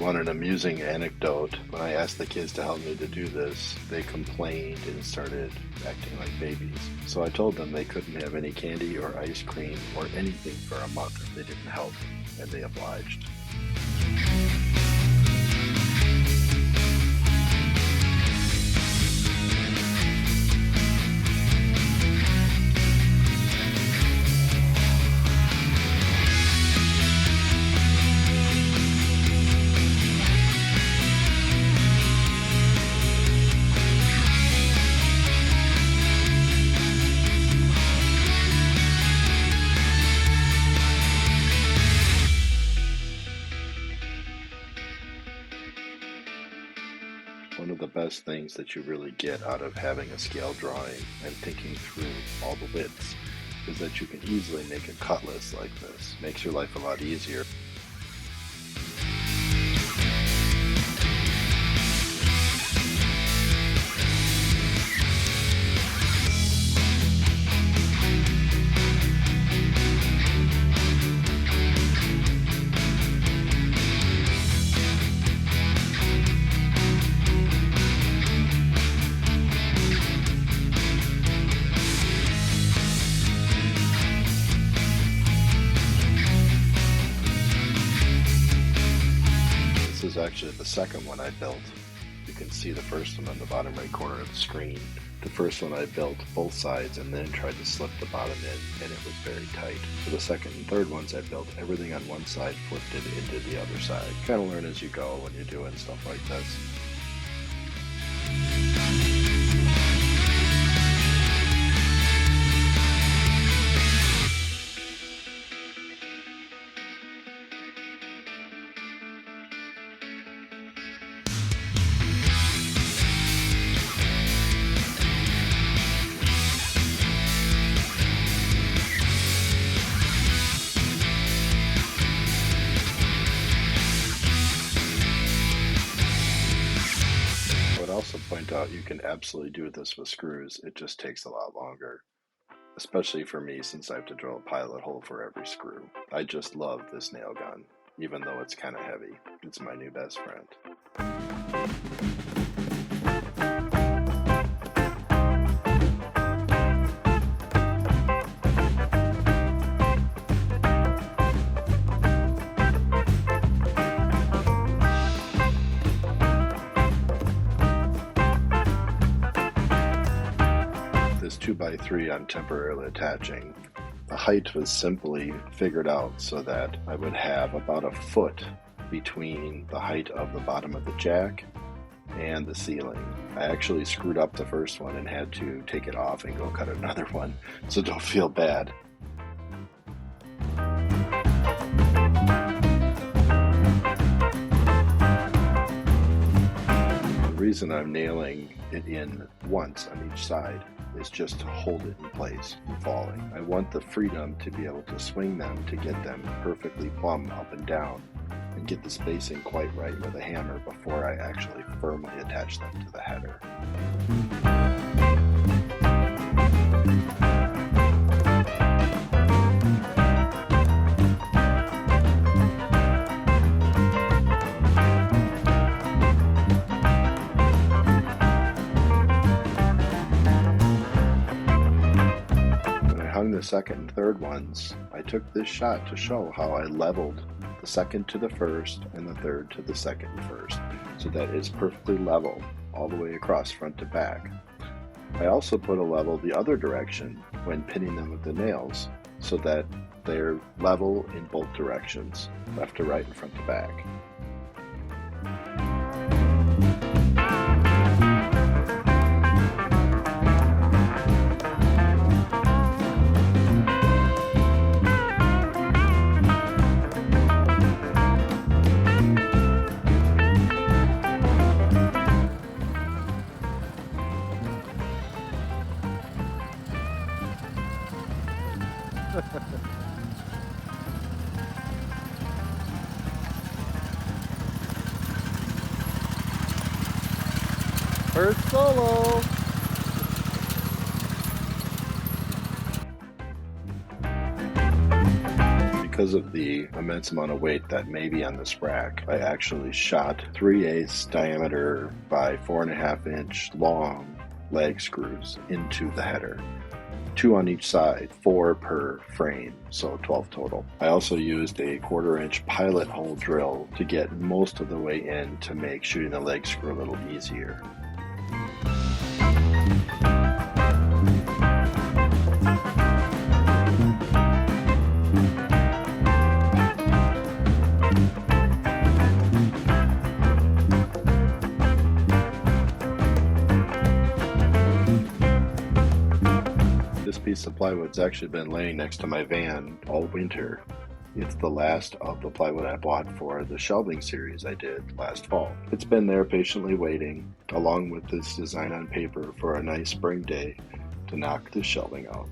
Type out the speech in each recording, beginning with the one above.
want an amusing anecdote? When I asked the kids to help me to do this, they complained and started acting like babies. So I told them they couldn't have any candy or ice cream or anything for a month if they didn't help, and they obliged. One of the best things that you really get out of having a scale drawing and thinking through all the widths is that you can easily make a cut list like this. Makes your life a lot easier. This is actually the second one I built. You can see the first one on the bottom right corner of the screen. The first one I built both sides and then tried to slip the bottom in, and it was very tight. For the second and third ones, I built everything on one side, flipped it into the other side. Kind of learn as you go when you're doing stuff like this. Also point out you can absolutely do this with screws. It just takes a lot longer, especially for me since I have to drill a pilot hole for every screw. I just love this nail gun, even though it's kind of heavy. It's my new best friend. This 2x3 I'm temporarily attaching. The height was simply figured out so that I would have about a foot between the height of the bottom of the jack and the ceiling. I actually screwed up the first one and had to take it off and go cut another one, so don't feel bad. The reason I'm nailing it in once on each side is just to hold it in place from falling. I want the freedom to be able to swing them to get them perfectly plumb up and down and get the spacing quite right with a hammer before I actually firmly attach them to the header. The second and third ones, I took this shot to show how I leveled the second to the first and the third to the second and first, so that it's perfectly level all the way across front to back. I also put a level the other direction when pinning them with the nails, so that they're level in both directions, left to right and front to back. First solo! Because of the immense amount of weight that may be on this rack, I actually shot 3/8 diameter by 4.5-inch long leg screws into the header. 2 on each side, 4 per frame, so 12 total. I also used a 1/4-inch pilot hole drill to get most of the way in to make shooting the leg screw a little easier. This piece of plywood's actually been laying next to my van all winter. It's the last of the plywood I bought for the shelving series I did last fall. It's been there patiently waiting, along with this design on paper for a nice spring day to knock the shelving out.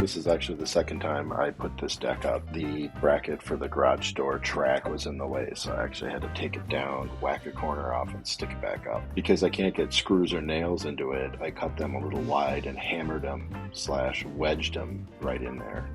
This is actually the second time I put this deck up. The bracket for the garage door track was in the way, so I actually had to take it down, whack a corner off, and stick it back up. Because I can't get screws or nails into it, I cut them a little wide and hammered them / wedged them right in there.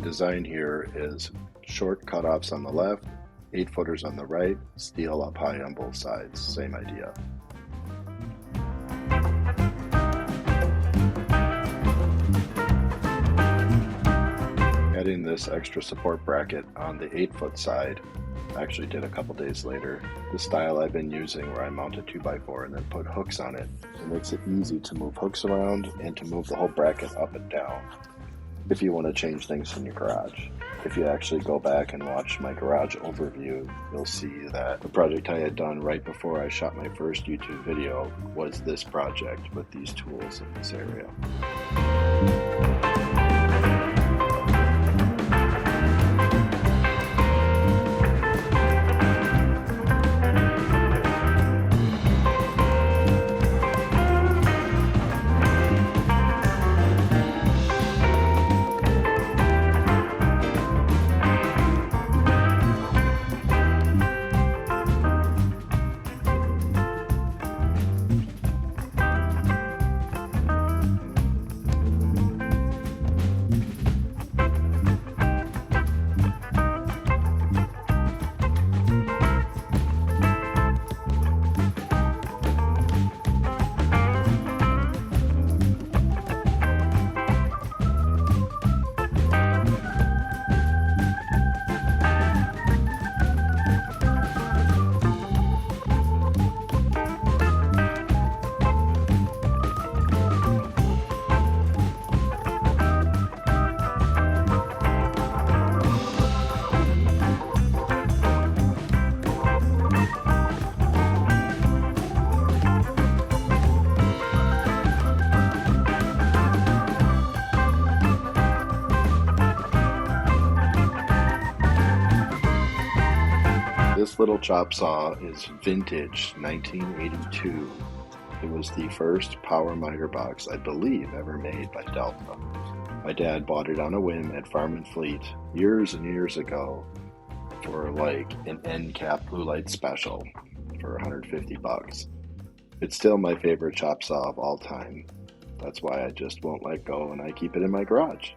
Design here is short cutoffs on the left, 8-footers on the right, steel up high on both sides, same idea. Adding this extra support bracket on the 8-foot side, I actually did a couple days later. The style I've been using where I mount a 2x4 and then put hooks on it. It makes it easy to move hooks around and to move the whole bracket up and down if you want to change things in your garage. If you actually go back and watch my garage overview, you'll see that the project I had done right before I shot my first YouTube video was this project with these tools in this area. This little chop saw is vintage 1982. It was the first power miter box, I believe, ever made by Delta. My dad bought it on a whim at Farm and Fleet years and years ago for like an end cap blue light special for $150. It's still my favorite chop saw of all time. That's why I just won't let go and I keep it in my garage.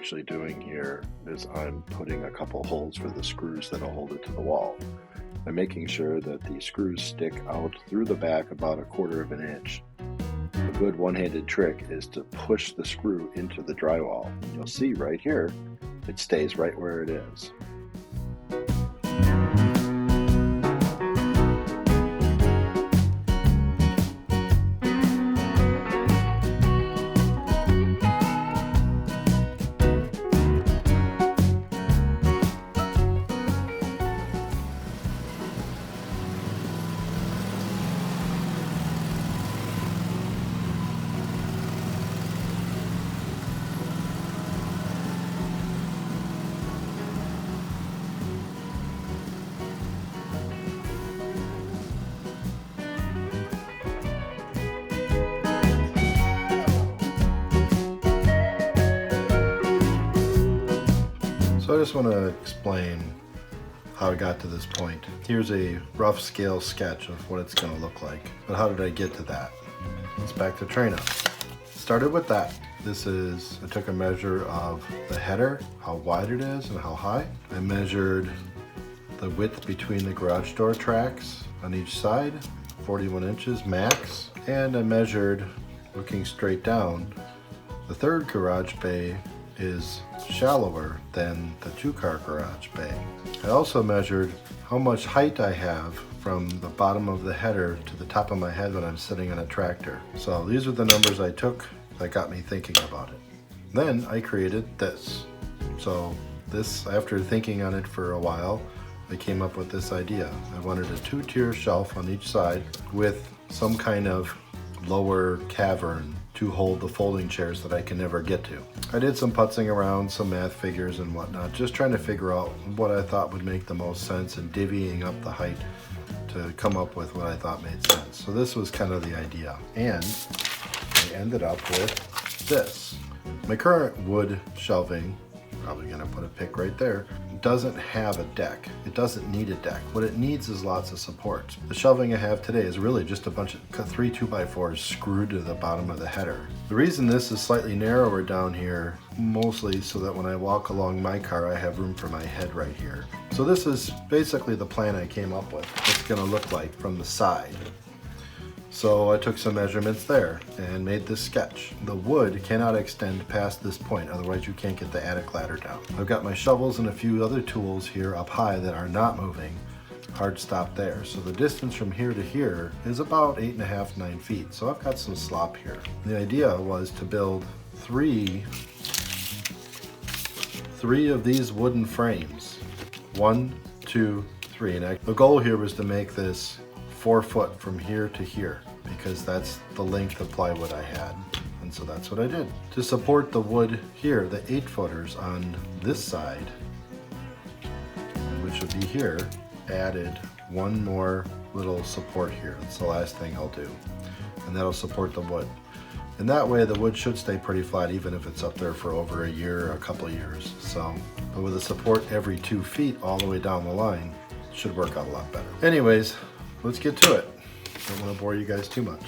actually doing here is I'm putting a couple holes for the screws that'll hold it to the wall. I'm making sure that the screws stick out through the back about 1/4 of an inch. A good one-handed trick is to push the screw into the drywall. You'll see right here, it stays right where it is. So I just want to explain how I got to this point. Here's a rough scale sketch of what it's going to look like. But how did I get to that? It's back to train up. Started with that. I took a measure of the header, how wide it is and how high. I measured the width between the garage door tracks on each side, 41 inches max. And I measured, looking straight down, the third garage bay is shallower than the 2-car garage bay. I also measured how much height I have from the bottom of the header to the top of my head when I'm sitting in a tractor. So these are the numbers I took that got me thinking about it. Then I created this. So this, after thinking on it for a while, I came up with this idea. I wanted a 2-tier shelf on each side with some kind of lower cavern to hold the folding chairs that I can never get to. I did some putzing around, some math figures and whatnot, just trying to figure out what I thought would make the most sense and divvying up the height to come up with what I thought made sense. So this was kind of the idea. And I ended up with this. My current wood shelving, probably gonna put a pic right there, doesn't have a deck. It doesn't need a deck. What it needs is lots of support. The shelving I have today is really just a bunch of 3 2x4s screwed to the bottom of the header. The reason this is slightly narrower down here, mostly so that when I walk along my car, I have room for my head right here. So this is basically the plan I came up with. It's gonna look like from the side. So I took some measurements there and made this sketch. The wood cannot extend past this point, otherwise you can't get the attic ladder down. I've got my shovels and a few other tools here up high that are not moving. Hard stop there. So the distance from here to here is about 8.5, 9 feet. So I've got some slop here. The idea was to build three of these wooden frames. 1, 2, 3. And the goal here was to make this 4 foot from here to here, because that's the length of plywood I had. And so that's what I did. To support the wood here, the 8-footers on this side, which would be here, added one more little support here. That's the last thing I'll do. And that'll support the wood. And that way the wood should stay pretty flat even if it's up there for over a year or a couple of years. So, but with a support every 2 feet all the way down the line, it should work out a lot better. Anyways, let's get to it. Don't want to bore you guys too much.